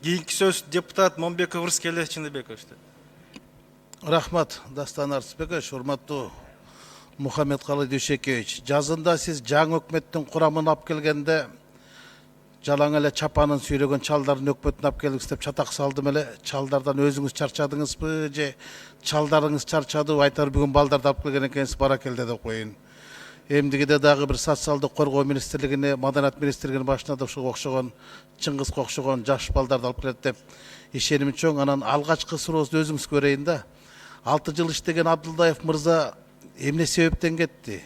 Кийинки сөз депутат Момбеков Рыскеле Чындыбековичте. Рахмат, Дастан Арсбекович, урматтуу Мухаммедкалы Дүйшекевич. Жазында сиз жаңы өкмөттүн курамын алып келгенде жалаң эле чапанын сүйрөгөн чалдардын өкмөтүн алып келдиңиз деп чатак салдым эле. Чалдардан өзүңүз чарчадыңызбы же чалдарыңыз чарчады, айтар бүгүн балдарды алып келген экенсиз, баракелде деп коеюн. Эмдигиде дагы бир социалдык коргоо министрлигине, маданият министрлигинин башына да ушуга окшогон, Чыңгызга окшогон жаш балдарды алып келет деп ишеним чоң. Анан алгачкы суроосу өзүңүзгө берейин да. 6 жыл иштеген Абдылдаев мырза эмне себептен кетти?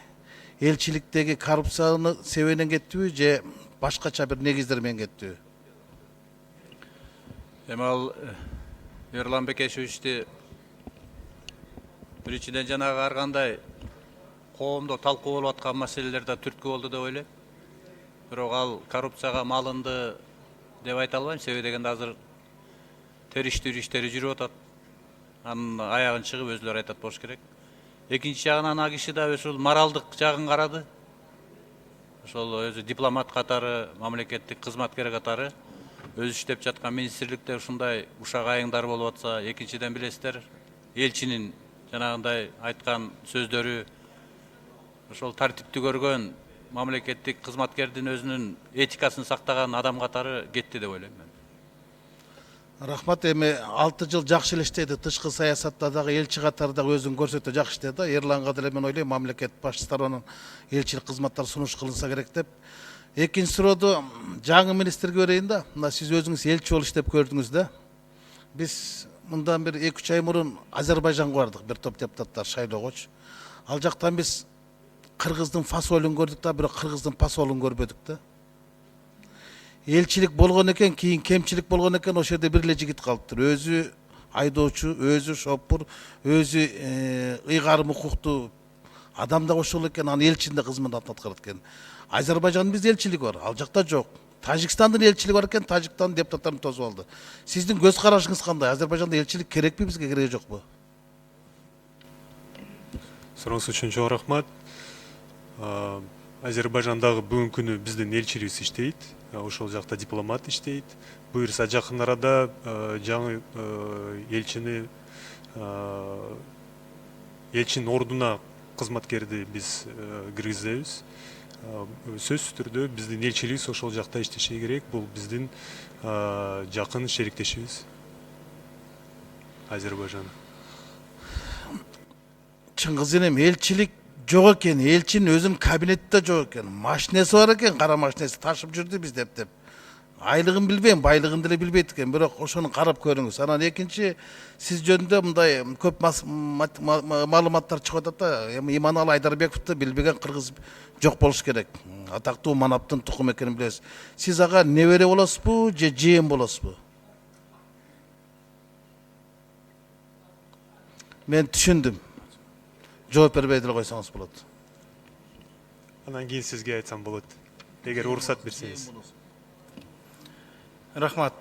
Элчиликтеги коррупцияны себебинен кеттиби же башкача бир негиздер менен кеттиби? Эми ал Эрлан Бекешевичти биринчиден жанагы ар кандай коомдо талкуу болуп аткан маселелерде түрткү болду деп ойлойм. Бирок ал коррупцияга малынды деп айта албайм, себеби дегенде азыр териштирүү иштери жүрүп атат. Анын аягын чыгып өзүлөрү айтат болуш керек. Экинчи жагынан ал киши да ушул моралдык жагын карады. Ошол өзү дипломат катары, мамлекеттик кызматкер катары өзү иштеп жаткан министрликте ушундай ушак айыңдар болуп атса, экинчиден билесиздер, элчинин жанагындай айткан сөздөрү ошол тартипти көргөн мамлекеттик кызматкердин өзүнүн этикасын сактаган адам катары кетти деп ойлойм мен. Рахмат, эми 6 жыл жакшы эле иштеди. Тышкы саясатта дагы элчи катары дагы өзүн көрсөтө жакшы иштеди. Эрланга деле мен ойлойм, мамлекет башчысы тарабынан элчилик кызматтар сунуш кылынса керек деп. Экинчи сурооду жаңы министрге берейин да. Мына сиз өзүңүз элчи болуп иштеп көрдүңүз да. Биз мындан бир 2-3 ай мурун Азербайжанга бардык, бир топ депутаттар шайлоогочу. Ал жактан биз кыргыздын фасолун көрдүк да, бирок кыргыздын посолун көрбөдүк да. Элчилик болгон экен, кийин кемчилик болгон экен, ошол жерде бир эле жигит калыптыр. Өзү айдоочу, өзү шопур, өзү ыйгарым укуктуу адам да ошол экен, анын элчинде кызмат аткарат экен. Азербайжандын бизде элчилиги бар, ал жакта жок. Тажикстандын элчилиги бар экен, Тажиктан депутаттарын тосуп алды. Сиздин көз карашыңыз кандай? Азербайжанда элчилик керекпи бизге, кереги жокпу? Сурооңуз үчүн чоң рахмат. Азербайжандагы бүгүнкү күнү биздин элчилигибиз иштейт. Ошол жакта дипломат иштейт. Буюрса жакын арада жаңы элчинин ордуна кызматкерди биз киргизебиз. Сөзсүз түрдө биздин элчилигибиз ошол жакта иштеши керек. Бул биздин жакын шериктешибиз Азербайжан. Чыңгыз энем, элчилик жок экен, элчинин өзүнүн кабинетте жок экен, машинеси бар экен, кара машинеси ташып жүрдү биз деп. Айлыгын билбейм, байлыгын деле билбейт экен, бирок ошону карап көрүңүз. Анан экинчи, сиз жөнүндө мындай көп маалыматтар чыгып атат да, эми Иманалы Айдарбековду билбеген кыргыз жок болуш керек. Атактуу манаптын тукум экенин билебиз. Сиз ага небере болосузбу же жыйын болосузбу? Мен түшүндүм. Жооп бербей деле койсоңуз болот. Анан кийин сизге айтсам болот, эгер уруксат берсеңиз. Рахмат.